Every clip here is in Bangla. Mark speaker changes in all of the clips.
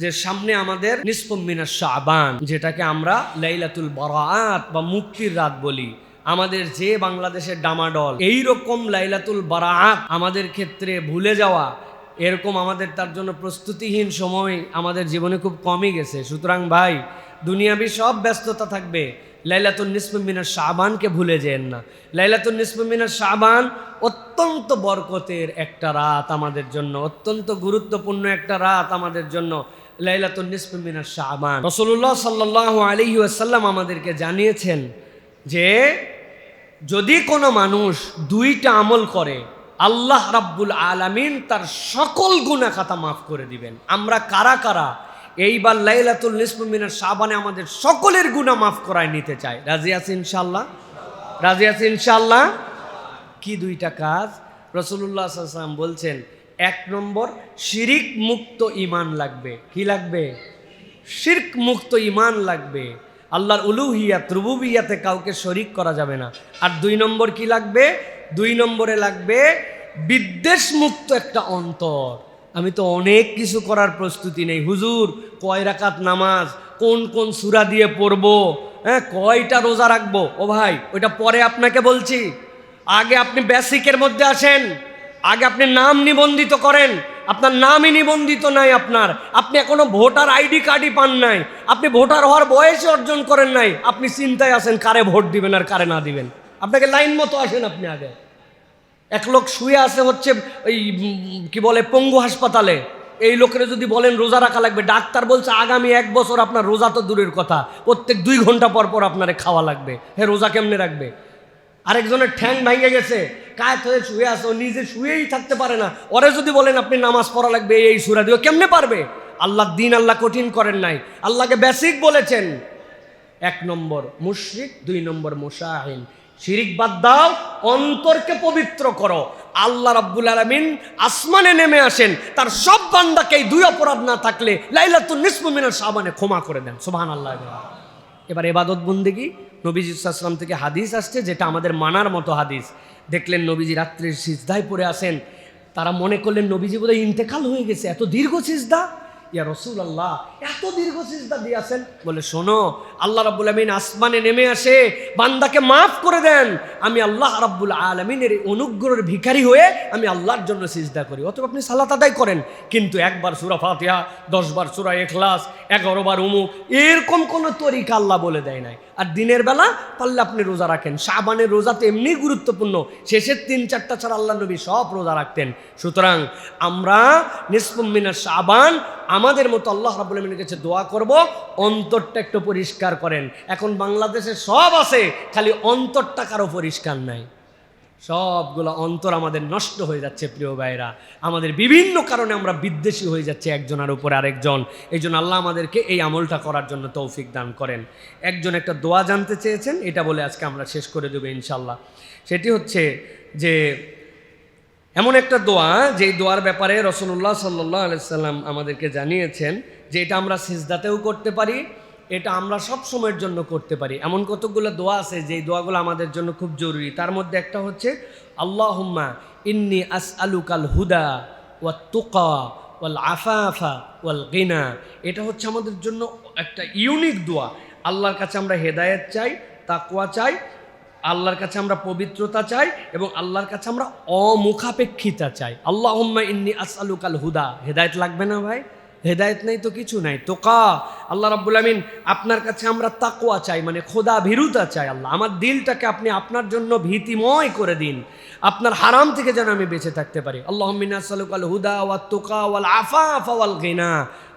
Speaker 1: যে সামনে আমাদের নিসফুম মিনাশ শাবান, যেটাকে আমরা লাইলাতুল বারাআত বা মুক্তির রাত বলি। আমাদের যে বাংলাদেশের ডামাডল, এইরকম লাইলাতুল বারাআত আমাদের ক্ষেত্রে ভুলে যাওয়া, এরকম আমাদের তার জন্য প্রস্তুতিহীন সময় আমাদের জীবনে খুব কমই গেছে। সুতরাং ভাই, দুনিয়াবি সব ব্যস্ততা থাকবে, লাইলাতুল নিসফুম মিনাশ শাবানকে ভুলে যেন না। লাইলাতুল নিসফুম মিনাশ শাবান অত্যন্ত বরকতের একটা রাত আমাদের জন্য, অত্যন্ত গুরুত্বপূর্ণ একটা রাত আমাদের জন্য। লাইলাতুল নিসফুম মিনাশ শাবান, রাসূলুল্লাহ সাল্লাল্লাহু আলাইহি ওয়াসাল্লাম আমাদেরকে জানিয়েছেন যে যদি কোনো মানুষ দুইটা আমল করে, আল্লাহ রাব্বুল আলামিন তার সকল গুনাহ খাতা মাফ করে দিবেন। আমরা কারা কারা এইবার লাইলাতুল নিসফুম মিনাশ শাবানে আমাদের সকলের গুনাহ মাফ করায় নিতে চাই? রাজি আছি ইনশাআল্লাহ? রাজি আছি ইনশাআল্লাহ? কি দুইটা কাজ? রাসূলুল্লাহ সাল্লাল্লাহু আলাইহি ওয়াসাল্লাম বলছেন, এক নম্বর, শিরিক মুক্ত ঈমান লাগবে। কি লাগবে? শিরক মুক্ত ঈমান লাগবে। আল্লাহর উলুহিয়াত রুবুবিয়াতে কাউকে শরিক করা যাবে না। আর দুই নম্বর কি লাগবে? দুই নম্বরে লাগবে বিদ্বেষ মুক্ত একটা অন্তর। আমি তো অনেক কিছু করার প্রস্তুতি নেই হুজুর, কয় রাকাত নামাজ, কোন কোন সূরা দিয়ে পড়বো, কয়টা রোজা রাখবো। ও ভাই, ওইটা পরে আপনাকে বলছি। আগে আপনি বেসিকের মধ্যে আসেন, আগে আপনি নাম নিবন্ধিত করেন। আপনার নামই নিবন্ধিত নাই, আপনি এখনো ভোটার আইডি কার্ডই পান নাই, আপনি ভোটার হওয়ার বয়সে অর্জন করেন নাই। আপনি চিন্তায় আছেন কারে ভোট দিবেন আর কারে না দিবেন। আপনাকে লাইন মতো আসেন। আপনি আগে, এক লোক শুয়ে আছে হচ্ছে ওই কি বলে পঙ্গু হাসপাতালে, এই লোকের যদি বলেন রোজা রাখা লাগবে, ডাক্তার বলছে আগামী 1 বছর আপনার রোজা তো দূরের কথা, প্রত্যেক 2 ঘন্টা পর পর আপনারে খাওয়া লাগবে। হ্যাঁ, রোজা কেমনে রাখবে? আরেকজনের ঠ্যাং ভেঙে গেছে, কায়েত হয়ে শুয়ে আছে, ও নিজে শুয়েই থাকতে পারে না। ওরে যদি বলেন আপনি নামাজ পড়া লাগবে এই সূরা দিও, কেমনে পারবে? আল্লাহর দিন আল্লাহ কঠিন করেন নাই, আল্লাহকে বেসিক বলেছেন। 1 নম্বর মুশরিক, 2 নম্বর মুশাহিন। শিরিক বাদ দাও, অন্তরকে পবিত্র করো। আল্লাহ রাব্বুল আলামিন আসমানে নেমে আসেন, তার সব বান্দাকে এই 2 অপরাধ না থাকলে লাইলাতুল নিসফু মিনাশ শাবানে ক্ষমা করে দেন। সুবহানাল্লাহ। এবার ইবাদত বন্দেগী, নবীজি সাল্লাল্লাহু আলাইহি ওয়াসাল্লাম থেকে হাদিস আসছে, যেটা আমাদের মানার মতো হাদিস। দেখলেন নবীজি রাত্রির সিজদায় পড়ে আছেন, তারা মনে করলেন নবীজি বোধহয় ইন্তেকাল হয়ে গেছে, এত দীর্ঘ সিজদা। ইয়া রাসূলুল্লাহ, এত দীর্ঘ সিজদা দিয়ে আছেন? বলে শোনো, আল্লাহ রাব্বুল আলামিন আসমানে নেমে আসে, বান্দাকে মাফ করে দেন। আমি আল্লাহ রাব্বুল আলামিনের অনুগ্রহের ভিখারি হয়ে আমি আল্লাহর জন্য সিজদা করি। অতএব আপনি সালাত আদায় করেন, কিন্তু 1 বার সূরা ফাতিহা, 10 বার সূরা ইখলাস, 11 বার উমুক, এরকম কোনো তরিকা আল্লাহ বলে দেয় নাই। আর দিনের বেলা পারলে আপনি রোজা রাখেন। শাবানের রোজা তো এমনি গুরুত্বপূর্ণ, শেষের 3-4টা ছাড়া আল্লাহ নবী সব রোজা রাখতেন। সুতরাং আমরা নিসফুম মিনাশ শাবান আমাদের মতো আল্লাহ রাব্বুল আলামিনের কাছে দোয়া করব, অন্তরটা একটু পরিষ্কার করেন। এখন বাংলাদেশে সব আছে, খালি অন্তরটা কারো পরিষ্কার নাই। সবগুলো অন্তর আমাদের নষ্ট হয়ে যাচ্ছে প্রিয় ভাইরা। আমাদের বিভিন্ন কারণে আমরা বিদ্বেষী হয়ে যাচ্ছি একজনের উপর আরেকজন। এই জন্য আল্লাহ আমাদেরকে এই আমলটা করার জন্য তৌফিক দান করেন। একজন একটা দোয়া জানতে চেয়েছেন, এটা বলে আজকে আমরা শেষ করে দেবো ইনশাল্লাহ। সেটি হচ্ছে যে এমন একটা দোয়া, যেই দোয়ার ব্যাপারে রাসূলুল্লাহ সাল্লাল্লাহু আলাইহি সাল্লাম আমাদেরকে জানিয়েছেন যে এটা আমরা সিজদাতেও করতে পারি, এটা আমরা সব সময়ের জন্য করতে পারি। এমন কতগুলো দোয়া আছে যেই দোয়াগুলো আমাদের জন্য খুব জরুরি। তার মধ্যে একটা হচ্ছে আল্লাহুম্মা ইন্নী আসআলুকাল হুদা ওয়াত তুকা ওয়াল আফাফা ওয়াল গিনা। এটা হচ্ছে আমাদের জন্য একটা ইউনিক দোয়া। আল্লাহর কাছে আমরা হেদায়েত চাই, তাকওয়া চাই, আল্লাহর কাছে আমরা পবিত্রতা চাই, এবং আল্লাহর কাছে আমরা অমুখাপেক্ষিতা চাই। আল্লাহুম্মা ইন্নী আসআলুকাল হুদা, হেদায়েত লাগবে না ভাই? হেদায়েত নেই তো কিছু নাই। তোকা, আল্লাহ রাব্বুল আমিন আপনার কাছে আমরা তাকওয়া চাই, মানে খোদা ভীরুতা চাই। আল্লাহ, আমার দিলটাকে আপনি আপনার জন্য ভীতিময় করে দিন, আপনার হারাম থেকে যেন আমি বেঁচে থাকতে পারি। আল্লাহুম্মা ইন্নী আসআলুকাল হুদা ওয়াত তুকা ওয়াল আফাফা ওয়াল গিনা।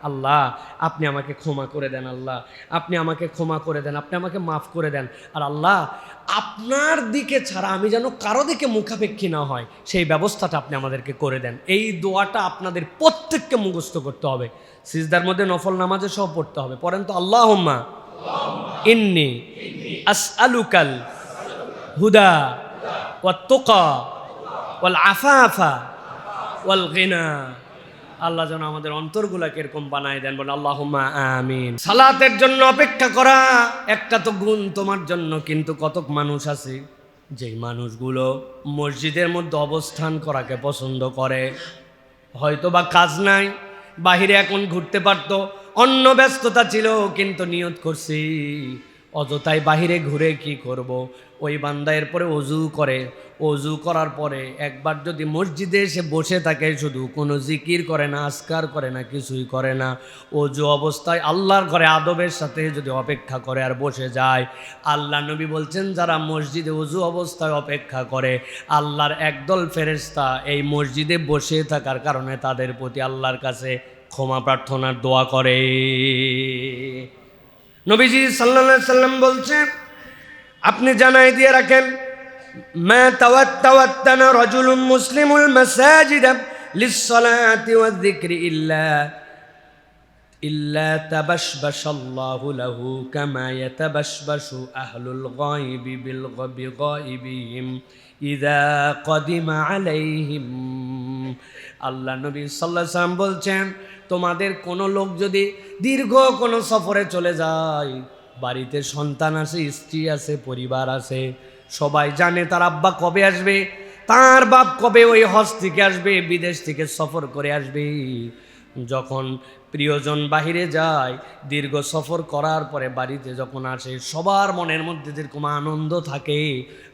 Speaker 1: আল্লাহ, আপনি আমাকে ক্ষমা করে দেন। আল্লাহ, আপনি আমাকে ক্ষমা করে দেন, আপনি আমাকে মাফ করে দেন। আর আল্লাহ, আপনার দিকে ছাড়া আমি যেন কারো দিকে মুখাপেক্ষী না হয়, সেই ব্যবস্থাটা আপনি আমাদেরকে করে দেন। এই দোয়াটা আপনাদের প্রত্যেককে মুখস্থ করতে হবে, সিজদার মধ্যে নফল নামাজে সব পড়তে হবে। পড়েন তো, আল্লাহুম্মা ইন্নী আসআলুকাল হুদা ওয়াত তুকা ওয়াল আফাফা ওয়াল গিনা। আল্লাহ যেন আমাদের অন্তরগুলাকে এরকম বানায় দেন। বলেন আল্লাহুম্মা আমিন। সালাতের জন্য অপেক্ষা করা একটা তো গুণ তোমার জন্য, কিন্তু কতক মানুষ আছে যেই মানুষগুলো মসজিদের মধ্যে অবস্থান করাকে পছন্দ করে। হয়তো বা কাজ নাই, বাহিরে এখন ঘুরতে পারতো, অন্য ব্যস্ততা ছিল, কিন্তু নিয়ত করছি অযথাই বাহিরে ঘুরে কি করব। ওই বান্দা এরপরে অজু করে, অজু করার পরে একবার যদি মসজিদে এসে বসে থাকে, শুধু কোনো জিকির করে না, আজকার করে না, কিছুই করে না, অজু অবস্থায় আল্লাহর ঘরে আদবের সাথে যদি অপেক্ষা করে আর বসে যায়, আল্লাহ নবী বলছেন যারা মসজিদে অজু অবস্থায় অপেক্ষা করে, আল্লাহর একদল ফেরেশতা এই মসজিদে বসে থাকার কারণে তাদের প্রতি আল্লাহর কাছে ক্ষমা প্রার্থনার দোয়া করে। নবীজি সাল্লাল্লাহু আলাইহি সাল্লাম বলছেন, আপনি জানাই দিয়ে রাখেন, মা তাওয়াত্তানা রাজুলুন মুসলিমুল মাসাজিদা লিস-সালাতি ওয়ায-যিকরি ইল্লা তাবাশবাশাল্লাহু লাহু কামা ইয়াতাবাশবাশু আহলুল গায়বি বিল গায়বিহিম ইযা কদিমা আলাইহিম। আল্লাহ নবী সাল্লাল্লাহু আলাইহি সাল্লাম বলছেন, তোমাদের কোনো লোক যদি দীর্ঘ কোনো সফরে চলে যায়, বাড়িতে সন্তান আছে, স্ত্রী আছে, পরিবার আছে, সবাই জানে তার আব্বা কবে আসবে, তার বাপ কবে ওই হজ থেকে আসবে, বিদেশ থেকে সফর করে আসবে। যখন প্রিয়জন বাহিরে যায়, দীর্ঘ সফর করার পরে বাড়িতে যখন আসে, সবার মনের মধ্যে যেরকম আনন্দ থাকে,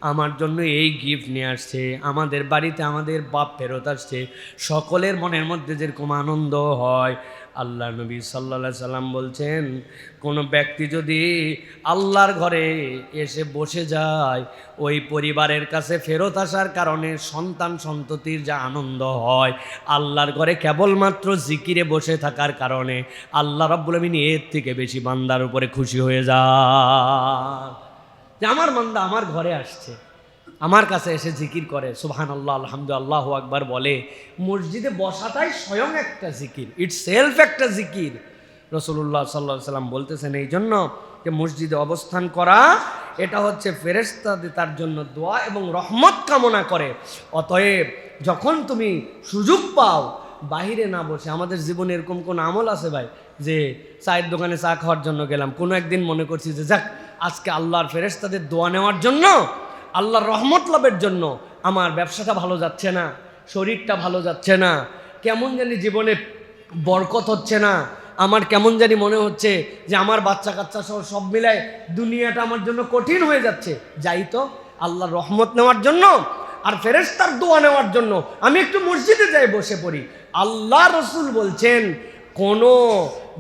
Speaker 1: আমার জন্য এই গিফট নিয়ে আসছে, আমাদের বাড়িতে আমাদের বাপ ফেরত আসছে, সকলের মনের মধ্যে যেরকম আনন্দ হয়, আল্লাহ নবী সাল্লাল্লাহু আলাইহি সাল্লাম বলছেন, কোনো ব্যক্তি যদি আল্লাহর ঘরে এসে বসে যায়, ওই পরিবারের কাছে ফেরত আসার কারণে সন্তান সন্ততির যা আনন্দ হয়, আল্লাহর ঘরে কেবলমাত্র জিকিরে বসে থাকার কারণে আল্লাহ রাব্বুল আমিন এর থেকে বেশি বান্দার উপরে খুশি হয়ে যায় যে আমার বান্দা আমার ঘরে আসছে, আমার কাছে এসে জিকির করে, সুবহানাল্লাহ, আলহামদুলিল্লাহ, আল্লাহু আকবার বলে। মসজিদে বসাটাই স্বয়ং একটা জিকির, ইটস সেলফ একটা জিকির। রাসূলুল্লাহ সাল্লাল্লাহু আলাইহি সাল্লাম বলতেছেন এই জন্য যে মসজিদে অবস্থান করা এটা হচ্ছে ফেরেশতাদের তার জন্য দোয়া এবং রহমত কামনা করে। অতএব যখন তুমি সুযোগ পাও, বাহিরে না বসে, আমাদের জীবনে এরকম কোন আমল আছে ভাই যে চায়ের দোকানে চা খাওয়ার জন্য গেলাম, কোনো একদিন মনে করছি যে যাক আজকে আল্লাহর ফেরেশতাদের দোয়া নেওয়ার জন্য, আল্লাহর রহমত লাভের জন্য আমার ব্যবসাটা ভালো যাচ্ছে না, শরীরটা ভালো যাচ্ছে না, কেমন জানি জীবনে বরকত হচ্ছে না, আমার কেমন জানি মনে হচ্ছে যে আমার বাচ্চা কাচ্চা সহ সব মিলায় দুনিয়াটা আমার জন্য কঠিন হয়ে যাচ্ছে, যাই তো আল্লাহর রহমত নেওয়ার জন্য আর ফেরেশতার দোয়া নেওয়ার জন্য আমি একটু মসজিদে যাই, বসে পড়ি। আল্লাহ রসুল বলছেন, কোনো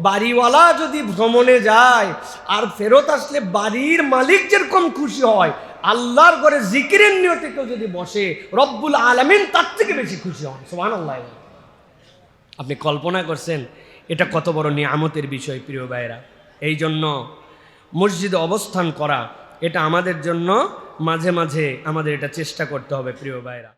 Speaker 1: বাড়িওয়ালা যদি ভ্রমণে যায় আর ফেরত আসলে বাড়ির মালিক যেরকম খুশি হয়, আল্লাহর ঘরে জিকিরের নিয়তে কেউ যদি বসে, রব্বুল আলামিন তার থেকে বেশি খুশি হন। সুবহানাল্লাহ। আপনি কল্পনা করছেন এটা কত বড় নিয়ামতের বিষয় প্রিয় ভাইরা। এই জন্য মসজিদে অবস্থান করা এটা আমাদের জন্য মাঝে মাঝে আমাদের এটা চেষ্টা করতে হবে প্রিয় ভাইরা।